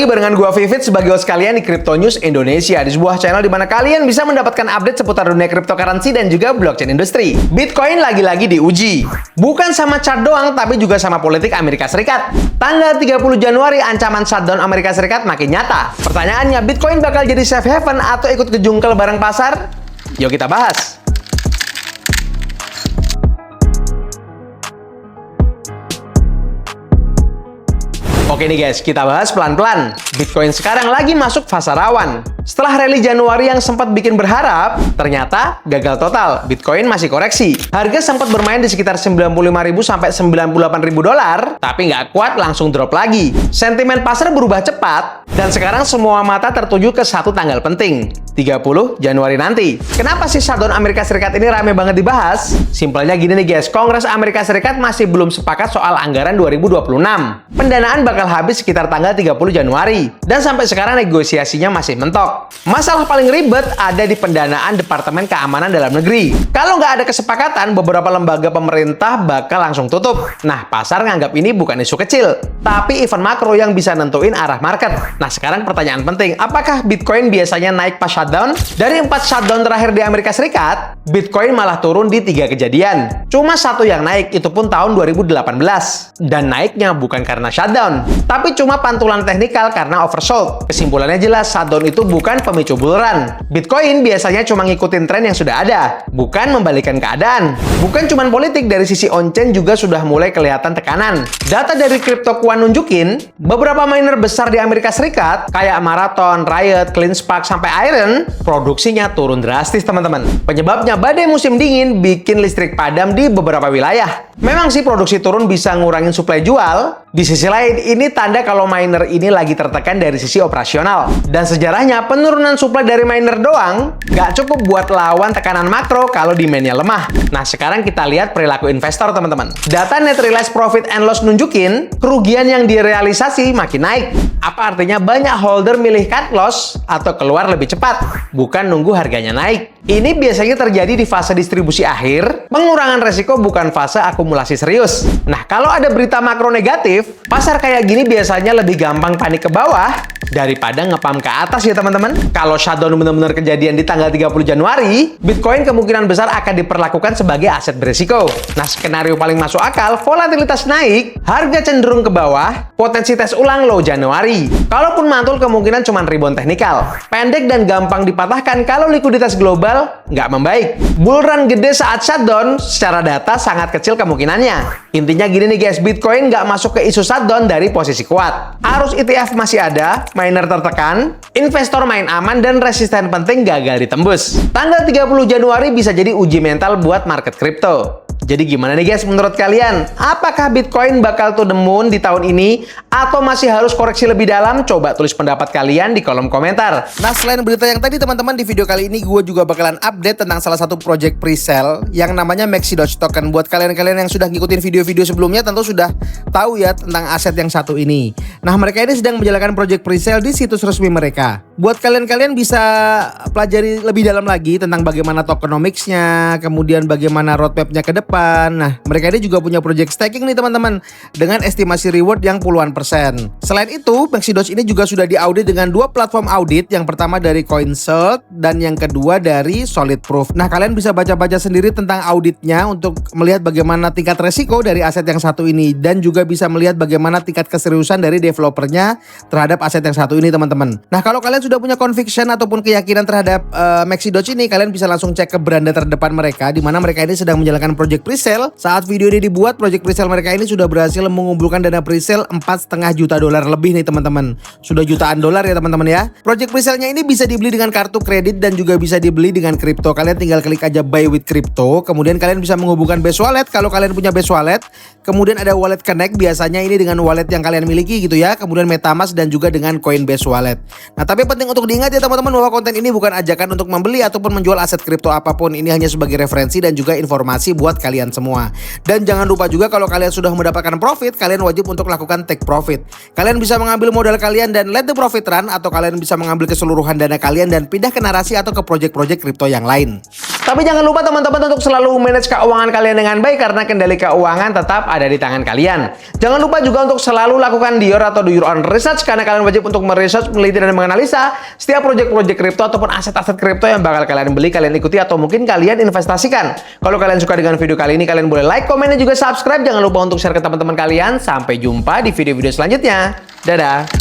lagi barengan gua Vivit sebagai host kalian di Crypto News Indonesia, di sebuah channel di mana kalian bisa mendapatkan update seputar dunia cryptocurrency dan juga blockchain industri. Bitcoin lagi-lagi diuji. Bukan sama chart doang, tapi juga sama politik Amerika Serikat. Tanggal 30 Januari ancaman shutdown Amerika Serikat makin nyata. Pertanyaannya, Bitcoin bakal jadi safe haven atau ikut kejungkel bareng pasar? Yuk kita bahas. Oke nih guys, kita bahas pelan-pelan. Bitcoin sekarang lagi masuk fase rawan. Setelah rally Januari yang sempat bikin berharap, ternyata gagal total. Bitcoin masih koreksi. Harga sempat bermain di sekitar 95.000 sampai 98.000 dolar, tapi nggak kuat langsung drop lagi. Sentimen pasar berubah cepat, dan sekarang semua mata tertuju ke satu tanggal penting, 30 Januari nanti. Kenapa sih shutdown Amerika Serikat ini rame banget dibahas? Simpelnya gini nih guys, Kongres Amerika Serikat masih belum sepakat soal anggaran 2026. Pendanaan bakal habis sekitar tanggal 30 Januari. Dan sampai sekarang negosiasinya masih mentok. Masalah paling ribet ada di pendanaan Departemen Keamanan Dalam Negeri. Kalau nggak ada kesepakatan, beberapa lembaga pemerintah bakal langsung tutup. Nah, pasar nganggap ini bukan isu kecil, tapi event makro yang bisa nentuin arah market. Nah, sekarang pertanyaan penting, apakah Bitcoin biasanya naik pas shutdown? Dari 4 shutdown terakhir di Amerika Serikat, Bitcoin malah turun di 3 kejadian. Cuma satu yang naik, itu pun tahun 2018. Dan naiknya bukan karena shutdown, tapi cuma pantulan teknikal karena oversold. Kesimpulannya jelas, shutdown itu bukan pemicu bull run. Bitcoin biasanya cuma ngikutin tren yang sudah ada, bukan membalikan keadaan. Bukan cuma politik, dari sisi on-chain juga sudah mulai kelihatan tekanan. Data dari CryptoQuant nunjukin, beberapa miner besar di Amerika Serikat, kayak Marathon, Riot, CleanSpark, sampai Iron, produksinya turun drastis teman-teman. Penyebabnya badai musim dingin bikin listrik padam di beberapa wilayah. Memang sih produksi turun bisa ngurangin suplai jual, di sisi lain ini tanda kalau miner ini lagi tertekan dari sisi operasional. Dan sejarahnya penurunan suplai dari miner doang nggak cukup buat lawan tekanan makro kalau demand-nya lemah. Nah sekarang kita lihat perilaku investor teman-teman. Data net realized profit and loss nunjukin kerugian yang direalisasi makin naik. Apa artinya? Banyak holder milih cut loss atau keluar lebih cepat, bukan nunggu harganya naik. Ini biasanya terjadi di fase distribusi akhir, pengurangan resiko bukan fase akumulasi serius. Nah, kalau ada berita makro negatif, pasar kayak gini biasanya lebih gampang panik ke bawah daripada ngepam ke atas ya teman-teman. Kalau shutdown benar-benar kejadian di tanggal 30 Januari, Bitcoin kemungkinan besar akan diperlakukan sebagai aset berisiko. Nah, skenario paling masuk akal, volatilitas naik, harga cenderung ke bawah, potensi tes ulang low Januari. Kalaupun mantul, kemungkinan cuma rebound teknikal. Pendek dan gampang dipatahkan kalau likuiditas global nggak membaik. Bull run gede saat shutdown, secara data sangat kecil kemungkinannya. Intinya gini nih guys, Bitcoin nggak masuk ke isu shutdown dari posisi kuat. Arus ETF masih ada, miner tertekan, investor main aman, dan resisten penting gagal ditembus. Tanggal 30 Januari bisa jadi uji mental buat market kripto. Jadi gimana nih guys menurut kalian? Apakah Bitcoin bakal to the moon di tahun ini? Atau masih harus koreksi lebih dalam? Coba tulis pendapat kalian di kolom komentar. Nah selain berita yang tadi teman-teman, di video kali ini gue juga bakalan update tentang salah satu project pre-sale yang namanya Maxi Doge Token. Buat kalian-kalian yang sudah ngikutin video-video sebelumnya tentu sudah tahu ya tentang aset yang satu ini. Nah mereka ini sedang menjalankan project pre-sale di situs resmi mereka. Buat kalian-kalian bisa pelajari lebih dalam lagi tentang bagaimana tokenomics-nya, kemudian bagaimana roadmap-nya ke depan. Nah, mereka ini juga punya project staking nih teman-teman, dengan estimasi reward yang puluhan %. Selain itu, Maxi Doge ini juga sudah diaudit dengan 2 platform audit. Yang pertama dari CoinSect dan yang kedua dari Solid Proof. Nah, kalian bisa baca-baca sendiri tentang auditnya untuk melihat bagaimana tingkat resiko dari aset yang satu ini, dan juga bisa melihat bagaimana tingkat keseriusan dari developernya terhadap aset yang satu ini teman-teman. Nah, kalau kalian sudah punya conviction ataupun keyakinan terhadap Maxi Doge ini, kalian bisa langsung cek ke beranda terdepan mereka, di mana mereka ini sedang menjalankan project presale. Saat video ini dibuat, project presale mereka ini sudah berhasil mengumpulkan dana presale 4,5 juta dolar lebih nih teman-teman. Sudah jutaan dolar ya teman-teman ya. Project presale-nya ini bisa dibeli dengan kartu kredit dan juga bisa dibeli dengan kripto. Kalian tinggal klik aja buy with crypto. Kemudian kalian bisa menghubungkan Base Wallet kalau kalian punya Base Wallet. Kemudian ada Wallet Connect, biasanya ini dengan wallet yang kalian miliki gitu ya. Kemudian MetaMask dan juga dengan Coinbase Wallet. Nah, tapi penting untuk diingat ya teman-teman, bahwa konten ini bukan ajakan untuk membeli ataupun menjual aset kripto apapun. Ini hanya sebagai referensi dan juga informasi buat kalian semua. Dan jangan lupa juga kalau kalian sudah mendapatkan profit, kalian wajib untuk lakukan take profit. Kalian bisa mengambil modal kalian dan let the profit run, atau kalian bisa mengambil keseluruhan dana kalian dan pindah ke narasi atau ke project-project kripto yang lain. Tapi jangan lupa teman-teman untuk selalu manage keuangan kalian dengan baik, karena kendali keuangan tetap ada di tangan kalian. Jangan lupa juga untuk selalu lakukan your atau do your own research, karena kalian wajib untuk meresearch, meneliti, dan menganalisa setiap proyek-proyek kripto ataupun aset-aset kripto yang bakal kalian beli, kalian ikuti, atau mungkin kalian investasikan. Kalau kalian suka dengan video kali ini, kalian boleh like, komen, dan juga subscribe. Jangan lupa untuk share ke teman-teman kalian. Sampai jumpa di video-video selanjutnya. Dadah!